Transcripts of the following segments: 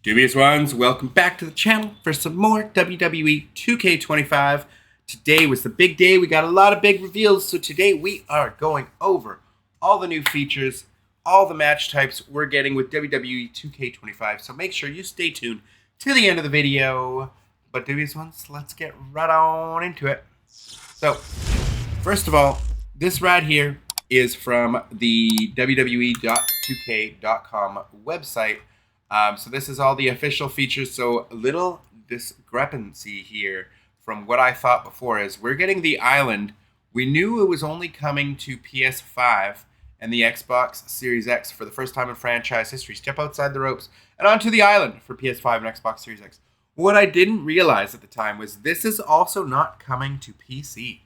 Dubious ones, welcome back to the channel for some more WWE 2K25. Today was the big day. We got a lot of big reveals, so today we are going over all the new features, all the match types we're getting with WWE 2K25. So make sure you stay tuned to the end of the video. But Dubious ones, let's get right on into it. So, first of all, this right here is from the WWE.2K.com website. So this is all the official features. So a little discrepancy here from what I thought before is we're getting the island. We knew it was only coming to PS5 and the Xbox Series X for the first time in franchise history. Step outside the ropes and onto the island for PS5 and Xbox Series X. What I didn't realize at the time was this is also not coming to PC.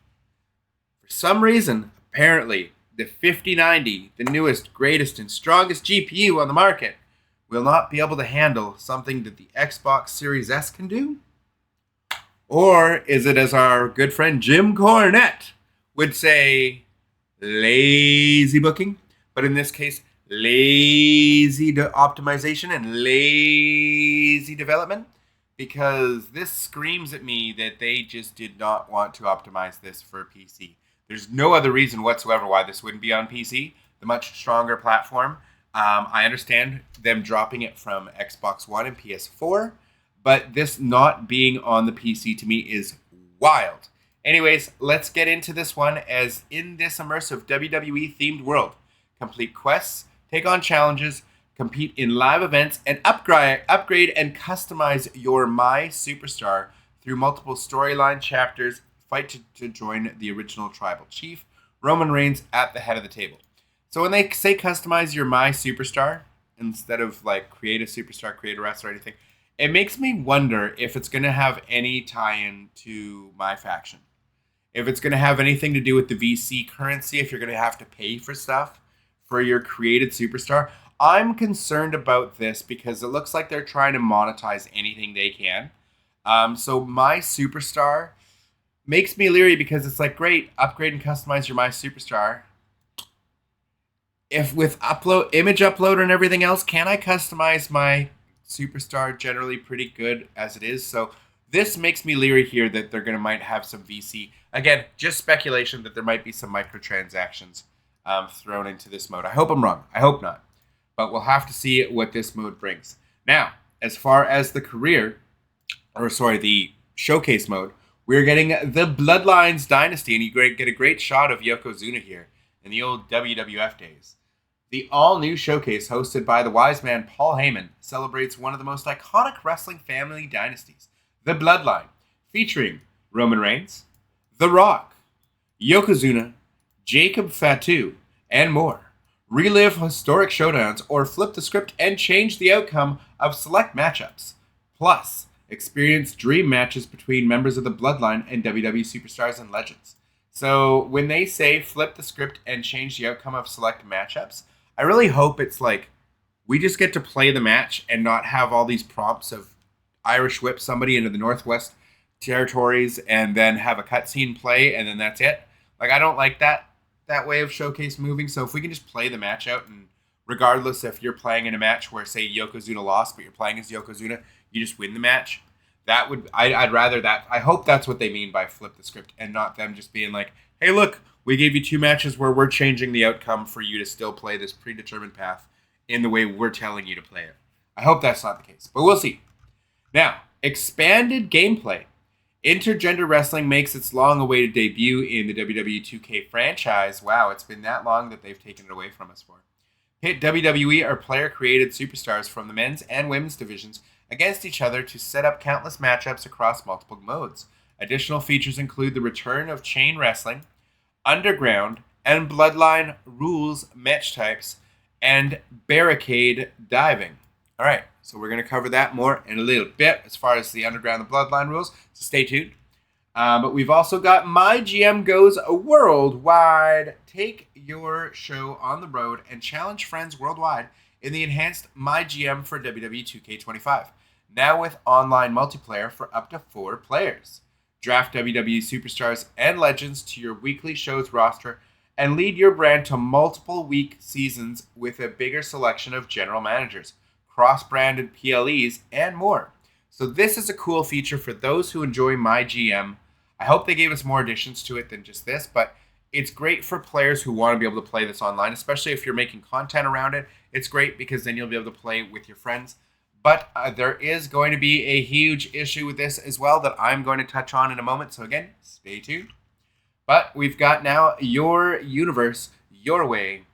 For some reason, apparently, the 5090, the newest, greatest, and strongest GPU on the market, will not be able to handle something that the Xbox Series S can do? Or is it, as our good friend Jim Cornette would say, lazy booking? But in this case, lazy optimization and lazy development? Because this screams at me that they just did not want to optimize this for PC. There's no other reason whatsoever why this wouldn't be on PC, the much stronger platform. I understand them dropping it from Xbox One and PS4, but this not being on the PC to me is wild. Anyways, let's get into this one. As in this immersive WWE themed world, complete quests, take on challenges, compete in live events, and upgrade and customize your mySUPERSTAR through multiple storyline chapters. Fight to join the original tribal chief, Roman Reigns, at the head of the table. So when they say customize your mySUPERSTAR, instead of like create a superstar, create a wrestler or anything, it makes me wonder if it's going to have any tie-in to my faction. If it's going to have anything to do with the VC currency, if you're going to have to pay for stuff for your created superstar. I'm concerned about this because it looks like they're trying to monetize anything they can. So mySUPERSTAR makes me leery because it's like, great, upgrade and customize your mySUPERSTAR. If with image upload and everything else, can I customize my superstar generally pretty good as it is? So this makes me leery here that they're might have some VC. Again, just speculation that there might be some microtransactions thrown into this mode. I hope I'm wrong. I hope not. But we'll have to see what this mode brings. Now, as far as the the showcase mode, we're getting the Bloodlines Dynasty, and you get a great shot of Yokozuna here in the old WWF days. The all-new showcase, hosted by the wise man Paul Heyman, celebrates one of the most iconic wrestling family dynasties, the Bloodline, featuring Roman Reigns, The Rock, Yokozuna, Jacob Fatu, and more. Relive historic showdowns or flip the script and change the outcome of select matchups. Plus, experience dream matches between members of the Bloodline and WWE superstars and legends. So when they say flip the script and change the outcome of select matchups, I really hope it's like we just get to play the match and not have all these prompts of Irish whip somebody into the Northwest territories and then have a cutscene play and then that's it. Like, I don't like that way of showcase moving. So if we can just play the match out, and regardless if you're playing in a match where, say, Yokozuna lost, but you're playing as Yokozuna, you just win the match. I'd rather that. I hope that's what they mean by flip the script and not them just being like, hey, look, we gave you 2 matches where we're changing the outcome for you to still play this predetermined path in the way we're telling you to play it. I hope that's not the case, but we'll see. Now, expanded gameplay. Intergender wrestling makes its long-awaited debut in the WWE 2K franchise. Wow, it's been that long that they've taken it away from us for. Pit WWE are player-created superstars from the men's and women's divisions against each other to set up countless matchups across multiple modes. Additional features include the return of chain wrestling, underground, and bloodline rules match types, and barricade diving. All right, so we're going to cover that more in a little bit as far as the underground and bloodline rules, so stay tuned. But we've also got MyGM Goes Worldwide. Take your show on the road and challenge friends worldwide in the enhanced MyGM for WWE 2K25. Now with online multiplayer for up to 4 players. Draft WWE superstars and legends to your weekly show's roster and lead your brand to multiple week seasons with a bigger selection of general managers. cross-branded PLEs, and more. So this is a cool feature for those who enjoy MyGM. I hope they gave us more additions to it than just this, but it's great for players who want to be able to play this online, especially if you're making content around it. It's great because then you'll be able to play with your friends. But there is going to be a huge issue with this as well that I'm going to touch on in a moment. So again, stay tuned. But we've got now your universe, your way.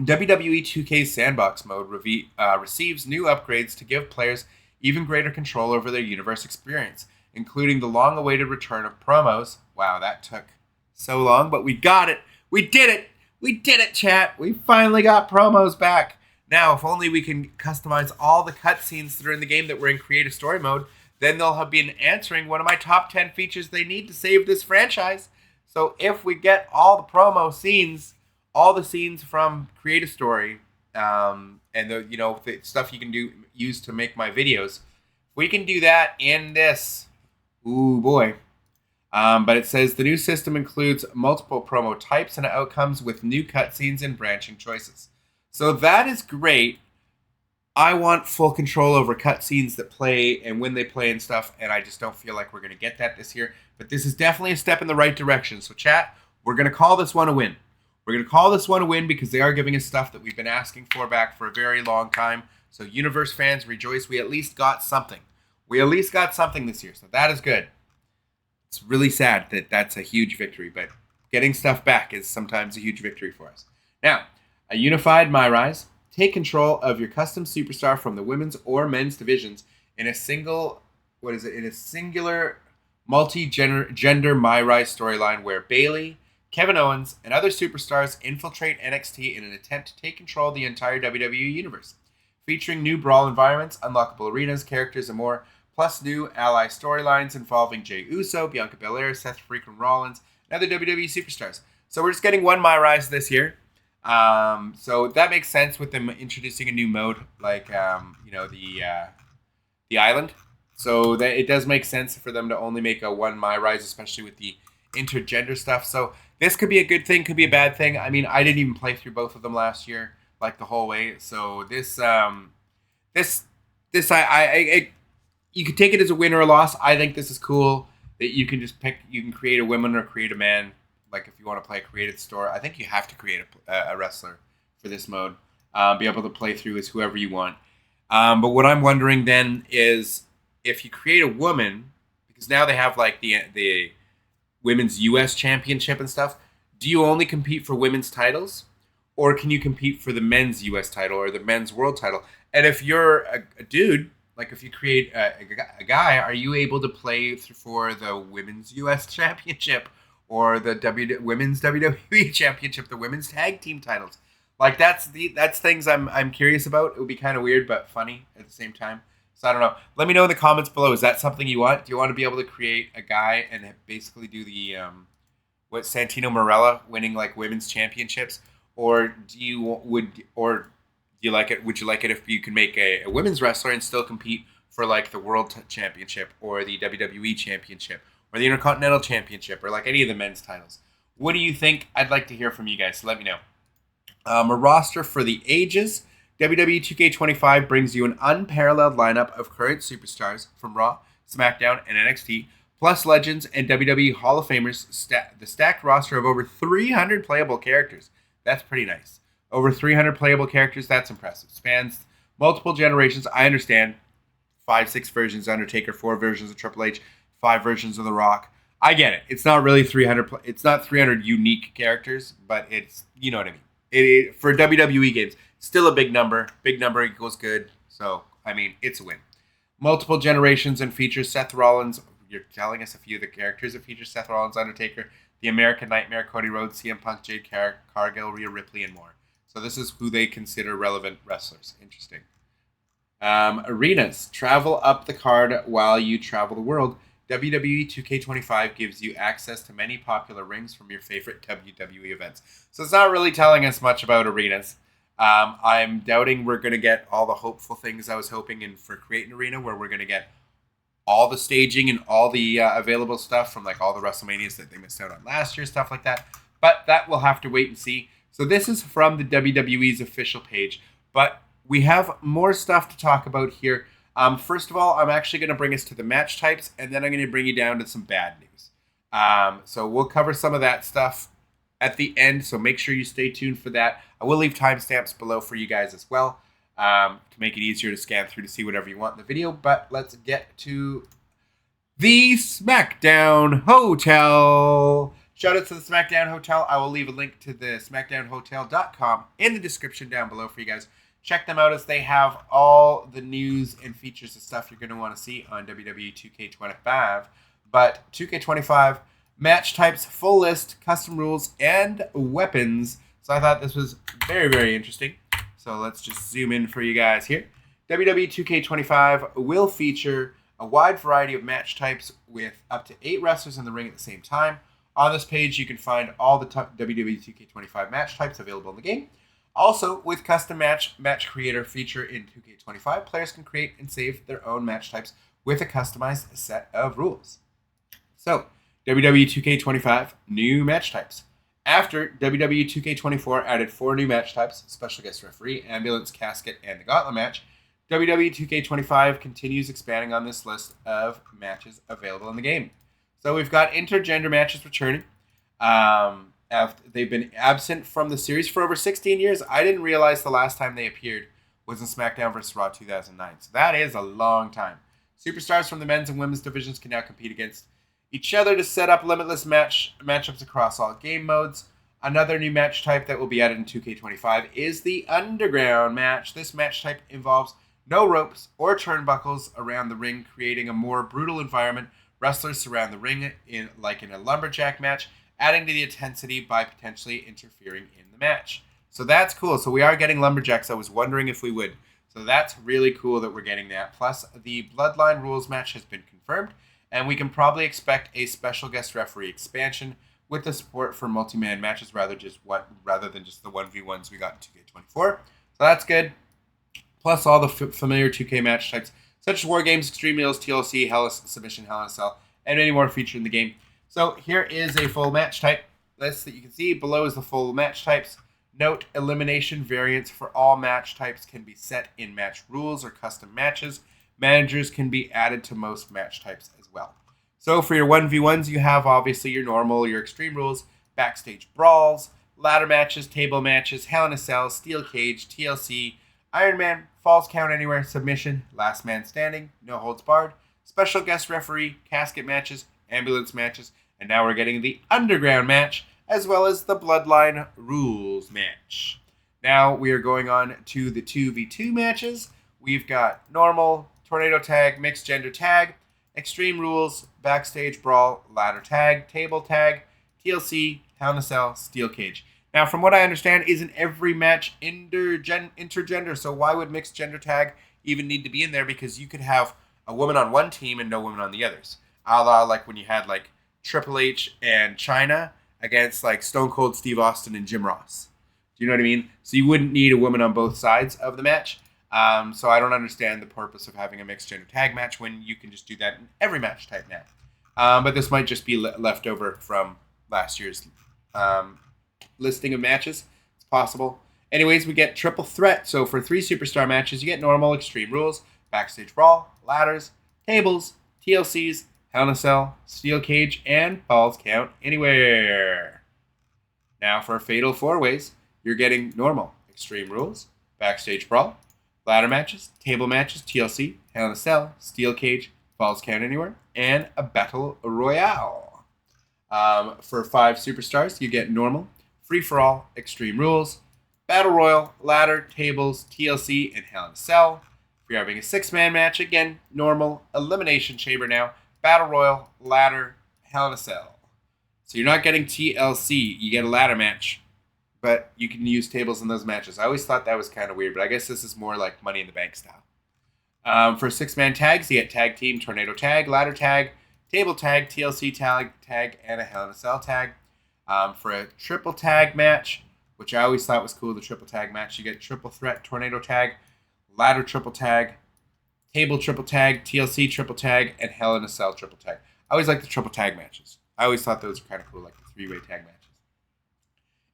WWE 2K Sandbox mode receives new upgrades to give players even greater control over their universe experience, including the long-awaited return of promos. Wow, that took so long, but we got it. We did it. We did it, chat. We finally got promos back. Now, if only we can customize all the cutscenes that are in the game that were in creative story mode, then they'll have been answering one of my top 10 features they need to save this franchise. So if we get all the promo scenes, all the scenes from creative story, and the stuff you can use to make my videos, we can do that in this. Ooh boy. But it says the new system includes multiple promo types and outcomes with new cutscenes and branching choices. So that is great. I want full control over cutscenes that play and when they play and stuff, and I just don't feel like we're going to get that this year. But this is definitely a step in the right direction. So chat, we're going to call this one a win. We're going to call this one a win because they are giving us stuff that we've been asking for back for a very long time. So Universe fans, rejoice. We at least got something. We at least got something this year. So that is good. It's really sad that that's a huge victory, but getting stuff back is sometimes a huge victory for us. Now, a unified MyRISE. Take control of your custom superstar from the women's or men's divisions in a single, in a singular multi-gender MyRISE storyline where Bayley, Kevin Owens, and other superstars infiltrate NXT in an attempt to take control of the entire WWE universe. Featuring new brawl environments, unlockable arenas, characters, and more, plus new ally storylines involving Jey Uso, Bianca Belair, Seth freaking Rollins, and other WWE superstars. So we're just getting one MyRISE this year. So that makes sense with them introducing a new mode like the island. So that it does make sense for them to only make a one MyRISE, especially with the intergender stuff. So this could be a good thing, could be a bad thing. I mean, I didn't even play through both of them last year, like the whole way. So this you could take it as a win or a loss. I think this is cool that you can just pick. You can create a woman or create a man. Like if you want to play a created store, I think you have to create a wrestler for this mode. Be able to play through as whoever you want. But what I'm wondering then is if you create a woman, because now they have like the women's U.S. championship and stuff. Do you only compete for women's titles, or can you compete for the men's U.S. title or the men's world title? And if you're a dude, like if you create a guy, are you able to play for the women's U.S. championship? Or the women's WWE Championship, the women's tag team titles. Like that's things I'm curious about. It would be kind of weird but funny at the same time. So I don't know. Let me know in the comments below. Is that something you want? Do you want to be able to create a guy and basically do the Santino Marella winning like women's championships, or do you like it? Would you like it if you can make a women's wrestler and still compete for like the World Championship or the WWE Championship? Or the Intercontinental Championship, or like any of the men's titles. What do you think? I'd like to hear from you guys, so let me know. A roster for the ages. WWE 2K25 brings you an unparalleled lineup of current superstars from Raw, SmackDown, and NXT, plus legends and WWE Hall of Famers, the stacked roster of over 300 playable characters. That's pretty nice. Over 300 playable characters, that's impressive. Spans multiple generations, I understand. 5-6 versions of Undertaker, 4 versions of Triple H, 5 versions of The Rock. I get it. It's not really 300. It's not 300 unique characters, but it's, you know what I mean. For WWE games, still a big number. Big number equals good. So, I mean, it's a win. Multiple generations and features Seth Rollins. You're telling us a few of the characters that feature Seth Rollins, Undertaker, The American Nightmare, Cody Rhodes, CM Punk, Jade Cargill, Rhea Ripley, and more. So this is who they consider relevant wrestlers. Interesting. Arenas. Travel up the card while you travel the world. WWE 2K25 gives you access to many popular rings from your favorite WWE events. So it's not really telling us much about arenas. I'm doubting we're going to get all the hopeful things I was hoping in for Create an Arena, where we're going to get all the staging and all the available stuff from like all the WrestleManias that they missed out on last year, stuff like that. But that we'll have to wait and see. So this is from the WWE's official page. But we have more stuff to talk about here. First of all, I'm actually going to bring us to the match types, and then I'm going to bring you down to some bad news. So we'll cover some of that stuff at the end, so make sure you stay tuned for that. I will leave timestamps below for you guys as well, to make it easier to scan through to see whatever you want in the video. But let's get to the Smackdown Hotel. Shout out to the Smackdown Hotel. I will leave a link to the smackdownhotel.com in the description down below for you guys. Check them out as they have all the news and features and stuff you're going to want to see on WWE 2K25. But 2K25, match types, full list, custom rules, and weapons. So I thought this was very, very interesting. So let's just zoom in for you guys here. WWE 2K25 will feature a wide variety of match types with up to 8 wrestlers in the ring at the same time. On this page, you can find all the WWE 2K25 match types available in the game. Also, with custom match creator feature in 2K25, players can create and save their own match types with a customized set of rules. So, WWE 2K25 new match types. After WWE 2K24 added 4 new match types, special guest referee, ambulance, casket, and the Gauntlet match, WWE 2K25 continues expanding on this list of matches available in the game. So we've got intergender matches returning. They've been absent from the series for over 16 years. I didn't realize the last time they appeared was in SmackDown vs. Raw 2009. So that is a long time. Superstars from the men's and women's divisions can now compete against each other to set up limitless matchups across all game modes. Another new match type that will be added in 2K25 is the Underground match. This match type involves no ropes or turnbuckles around the ring, creating a more brutal environment. Wrestlers surround the ring like in a lumberjack match, adding to the intensity by potentially interfering in the match. So that's cool. So we are getting lumberjacks. I was wondering if we would. So that's really cool that we're getting that. Plus, the Bloodline rules match has been confirmed, and we can probably expect a special guest referee expansion with the support for multi-man matches rather than just the 1v1s we got in 2K24. So that's good. Plus all the familiar 2K match types, such as War Games, Extreme Rules, TLC, Hell Submission, Hell in a Cell, and many more featured in the game. So here is a full match type list that you can see. Below is the full match types. Note, elimination variants for all match types can be set in match rules or custom matches. Managers can be added to most match types as well. So for your 1v1s, you have obviously your normal, your Extreme Rules, backstage brawls, ladder matches, table matches, Hell in a Cell, Steel Cage, TLC, Iron Man, Falls Count Anywhere, Submission, Last Man Standing, No Holds Barred, Special Guest Referee, Casket matches, Ambulance matches, and now we're getting the Underground match, as well as the Bloodline Rules match. Now we are going on to the 2v2 matches. We've got normal, Tornado Tag, Mixed Gender Tag, Extreme Rules, Backstage Brawl, Ladder Tag, Table Tag, TLC, Hell in a Cell, Steel Cage. Now, from what I understand, isn't every match intergender, so why would Mixed Gender Tag even need to be in there? Because you could have a woman on one team and no women on the others. A la like when you had like Triple H and Chyna against like Stone Cold Steve Austin and Jim Ross. Do you know what I mean? So you wouldn't need a woman on both sides of the match. So I don't understand the purpose of having a Mixed Gender Tag match when you can just do that in every match type now. But this might just be left over from last year's listing of matches. It's possible. Anyways, we get triple threat. So for 3 superstar matches, you get normal, Extreme Rules, Backstage Brawl, Ladders, Tables, TLCs, Hell in a Cell, Steel Cage, and Falls Count Anywhere. Now for Fatal 4-Ways, you're getting normal, Extreme Rules, Backstage Brawl, Ladder matches, Table matches, TLC, Hell in a Cell, Steel Cage, Falls Count Anywhere, and a Battle Royale. For 5 superstars, you get normal, Free-for-all, Extreme Rules, Battle Royal, Ladder, Tables, TLC, and Hell in a Cell. If you're having a 6-man match, again, normal, Elimination Chamber now, Battle Royal, Ladder, Hell in a Cell. So you're not getting TLC, you get a ladder match, but you can use tables in those matches. I always thought that was kind of weird, but I guess this is more like Money in the Bank style. For 6-man tags, you get Tag Team, Tornado Tag, Ladder Tag, Table Tag, TLC Tag, and a Hell in a Cell Tag. For a triple tag match, which I always thought was cool, the triple tag match, you get Triple Threat, Tornado Tag, Ladder Triple Tag, Table Triple Tag, TLC Triple Tag, and Hell in a Cell Triple Tag. I always liked the triple tag matches. I always thought those were kind of cool, like the 3-way tag matches.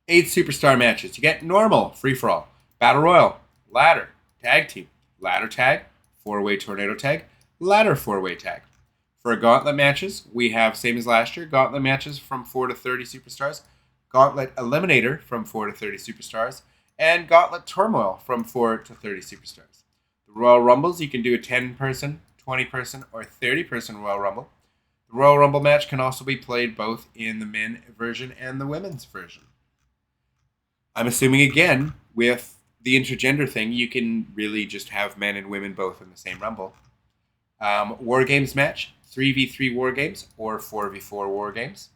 8 superstar matches. You get normal, free-for-all, Battle Royal, Ladder, Tag team, ladder tag, 4-way tornado tag, ladder 4-way tag. For gauntlet matches, we have, same as last year, gauntlet matches from 4 to 30 superstars, gauntlet eliminator from 4 to 30 superstars, and gauntlet turmoil from 4 to 30 superstars. The Royal Rumbles, you can do a 10-person, 20-person, or 30-person Royal Rumble. The Royal Rumble match can also be played both in the men version and the women's version. I'm assuming, again, with the intergender thing, you can really just have men and women both in the same Rumble. War Games match, 3v3 War Games or 4v4 War Games.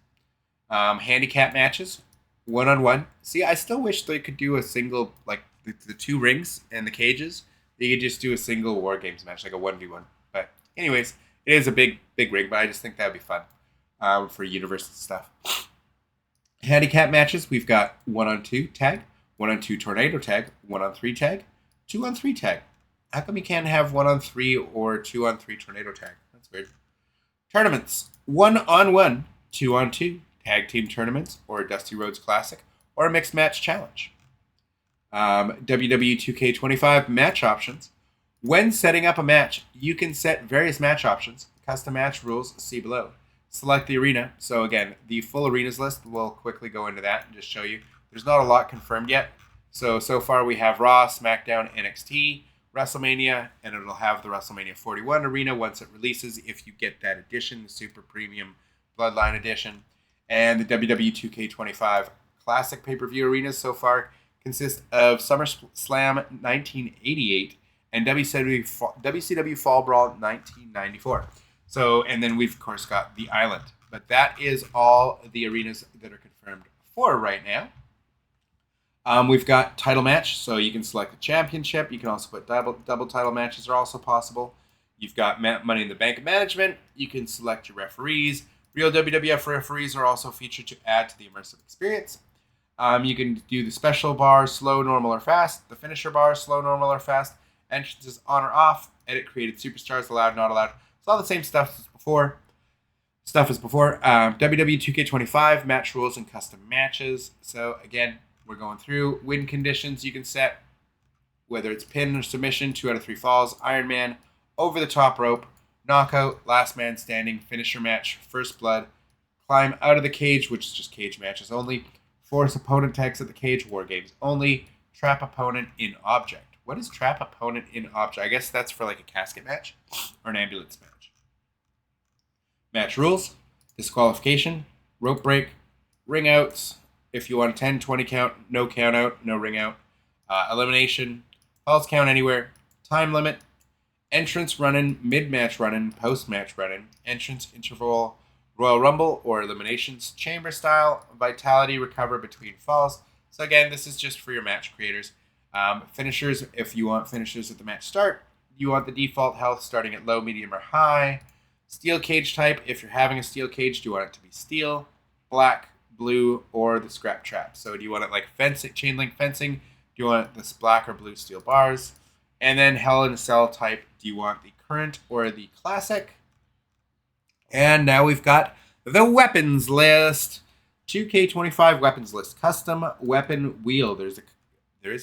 Handicap matches, 1-on-1. See, I still wish they could do a single, like the 2 rings and the cages. They could just do a single War Games match, like a 1v1. But anyways, it is a big ring, but I just think that would be fun for universe stuff. Handicap matches, we've got 1-on-2 tag, 1-on-2 tornado tag, 1-on-3 tag, 2-on-3 tag. How come you can't have 1-on-3 or 2-on-3 tornado tag? That's weird. Tournaments, 1-on-1, 2-on-2, tag team tournaments, or a Dusty Rhodes Classic, or a mixed match challenge. WWE 2K25 match options. When setting up a match, you can set various match options. Custom match rules, see below. Select the arena. So again, the full arenas list, we'll quickly go into that and just show you. There's not a lot confirmed yet. So far we have Raw, SmackDown, NXT, WrestleMania, and it'll have the WrestleMania 41 arena once it releases if you get that edition, the Super Premium Bloodline Edition. And the WWE 2K25 Classic pay-per-view arenas so far consist of SummerSlam 1988 and WCW Fall Brawl 1994. So, and then we've, of course, got the Island. But that is all the arenas that are confirmed for right now. We've got title match, so you can select the championship. You can also put double title matches are also possible. You've got Money in the Bank management. You can select your referees. Real WWF referees are also featured to add to the immersive experience. You can do the special bar, slow, normal, or fast. The finisher bar, slow, normal, or fast. Entrances on or off. Edit created superstars, allowed, not allowed. It's all the same stuff as before. WWE 2K25 match rules and custom matches. So again, we're going through win conditions. You can set whether it's pin or submission, 2 out of 3 falls, Iron Man, over the top rope, knockout, last man standing, finisher match, first blood, climb out of the cage, which is just cage matches only, force opponent tags at the cage, War Games only, trap opponent in object. What is trap opponent in object? I guess that's for like a casket match or an ambulance match. Match rules, disqualification, rope break, ring outs. If you want a 10, 20 count, no count out, no ring out. Elimination, falls count anywhere, time limit, entrance run-in, mid-match run-in, post-match run-in, entrance interval, Royal Rumble or eliminations, chamber style, vitality, recover between falls. So again, this is just for your match creators. Finishers, if you want finishers at the match start, you want the default health starting at low, medium, or high. Steel cage type, if you're having a steel cage, do you want it to be steel, black, blue, or the scrap trap? So do you want it like fencing, chain link fencing? Do you want this black or blue steel bars? And then Hell in a Cell type, do you want the current or the classic? And now we've got the weapons list. 2K25 weapons list. Custom weapon wheel. There is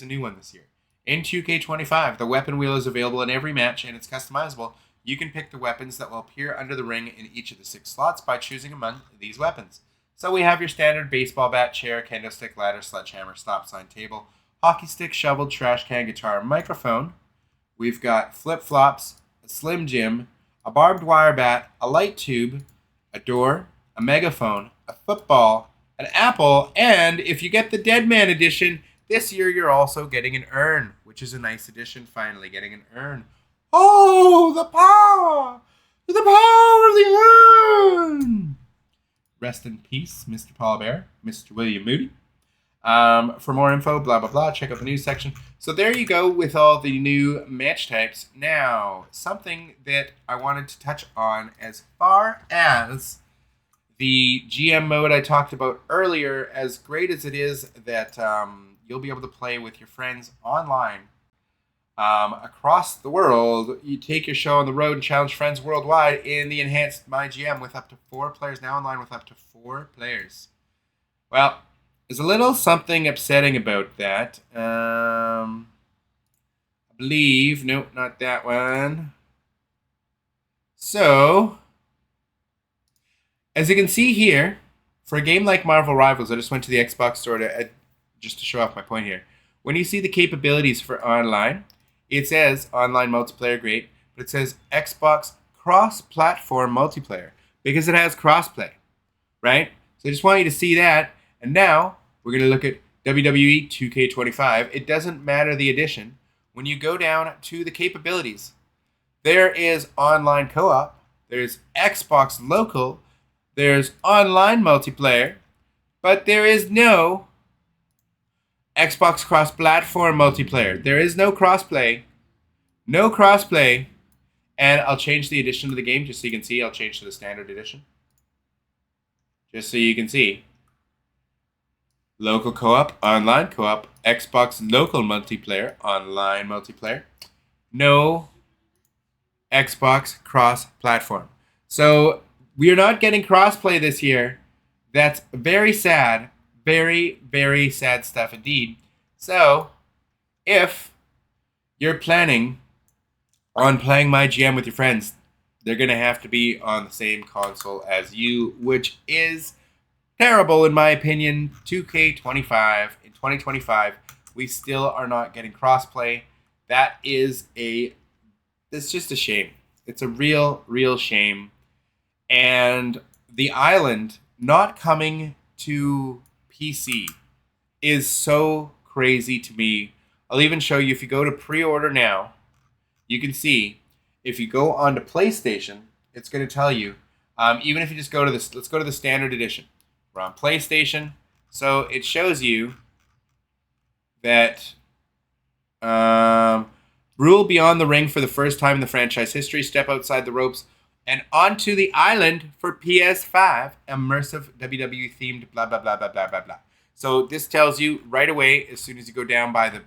a new one this year. In 2K25, the weapon wheel is available in every match and it's customizable. You can pick the weapons that will appear under the ring in each of the 6 slots by choosing among these weapons. So we have your standard baseball bat, chair, kendo stick, ladder, sledgehammer, stop sign, table, hockey stick, shovel, trash can, guitar, microphone. We've got flip-flops, a Slim Jim, a barbed wire bat, a light tube, a door, a megaphone, a football, an apple, and if you get the Dead Man edition, this year you're also getting an urn, which is a nice addition, finally getting an urn. Oh, the power of the urn! Rest in peace, Mr. Paul Bear, Mr. William Moody. For more info, blah, blah, blah, check out the news section. So there you go with all the new match types. Now, something that I wanted to touch on as far as the GM mode I talked about earlier, as great as it is that you'll be able to play with your friends online across the world. You take your show on the road and challenge friends worldwide in the enhanced MyGM with up to 4 players, now online with up to 4 players. Well, there's a little something upsetting about that. A believe, nope, not that one. So, as you can see here, for a game like Marvel Rivals, I just went to the Xbox store just to show off my point here. When you see the capabilities for online, it says online multiplayer, great, but it says Xbox cross-platform multiplayer because it has crossplay, right? So I just want you to see that. And now we're going to look at WWE 2K25. It doesn't matter the edition. When you go down to the capabilities, there is online co-op, there's Xbox local, there's online multiplayer, but there is no Xbox cross-platform multiplayer. There is no crossplay. No crossplay. And I'll change the edition of the game just so you can see. I'll change to the standard edition. Just so you can see. Local co-op, online co-op, Xbox local multiplayer, online multiplayer. No Xbox cross-platform. So we are not getting crossplay this year. That's very sad. Very, very sad stuff indeed. So, if you're planning on playing MyGM with your friends, they're going to have to be on the same console as you, which is terrible in my opinion. 2K25 in 2025, we still are not getting crossplay. It's just a shame. It's a real, real shame. And the island not coming to PC is so crazy to me. I'll even show you if you go to pre-order now, you can see if you go on to PlayStation, it's going to tell you, even if you just go to this, let's go to the standard edition. We're on PlayStation, so it shows you that rule beyond the ring for the first time in the franchise history, step outside the ropes, and onto the island for PS5, immersive WWE themed blah, blah, blah, blah, blah, blah, blah. So this tells you right away, as soon as you go down by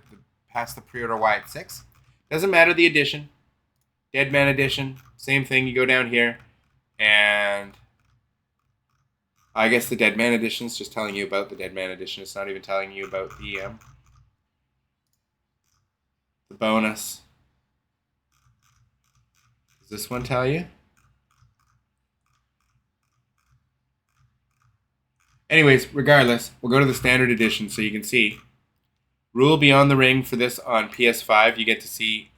past the pre-order why it's 6. Doesn't matter the edition. Deadman edition, same thing. You go down here, and I guess the Deadman edition is just telling you about the Deadman edition. It's not even telling you about the bonus. Does this one tell you? Anyways, regardless, we'll go to the standard edition so you can see. Rule beyond the ring for this on PS5. You get to see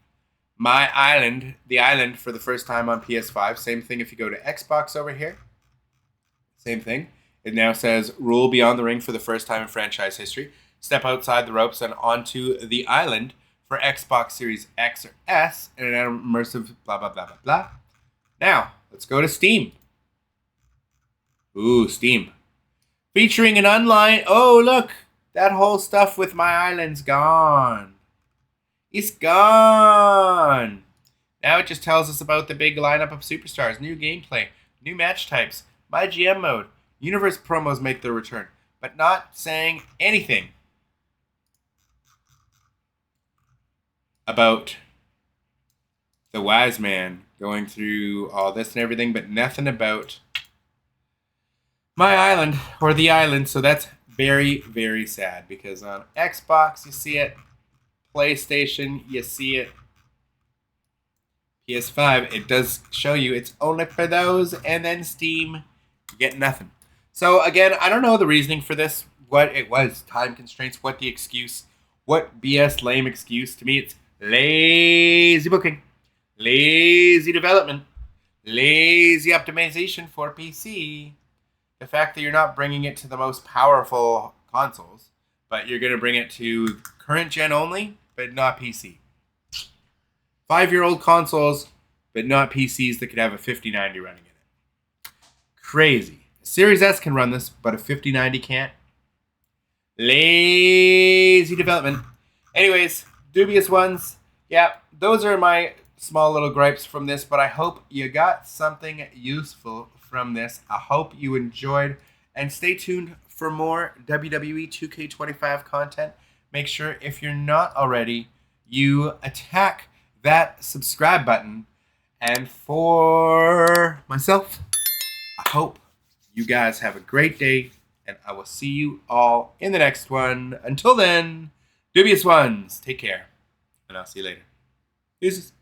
the island for the first time on PS5. Same thing if you go to Xbox over here. Same thing. It now says rule beyond the ring for the first time in franchise history. Step outside the ropes and onto the island for Xbox Series X or S and an immersive blah, blah, blah, blah, blah. Now, let's go to Steam. Ooh, Steam. Featuring an online... Oh, look! That whole stuff with My Island's gone. It's gone! Now it just tells us about the big lineup of superstars, new gameplay, new match types, MyGM mode, universe promos make their return, but not saying anything about the wise man going through all this and everything, but nothing about My Island or the island. So that's very, very sad because on Xbox you see it, PlayStation you see it, PS5 it does show you it's only for those, and then Steam you get nothing. So again, I don't know the reasoning for this, what it was, time constraints, what the excuse, what BS lame excuse. To me it's lazy booking, lazy development, lazy optimization for PC. The fact that you're not bringing it to the most powerful consoles, but you're going to bring it to current gen only, but not PC. 5-year-old consoles, but not PCs that could have a 5090 running in it. Crazy. Series S can run this, but a 5090 can't. Lazy development. Anyways, dubious ones. Yeah, those are my small little gripes from this, but I hope you got something useful from this. I hope you enjoyed, and stay tuned for more WWE 2K25 content. Make sure, if you're not already, you attack that subscribe button. And for myself, I hope you guys have a great day, and I will see you all in the next one. Until then, dubious ones, take care, and I'll see you later. Deuces.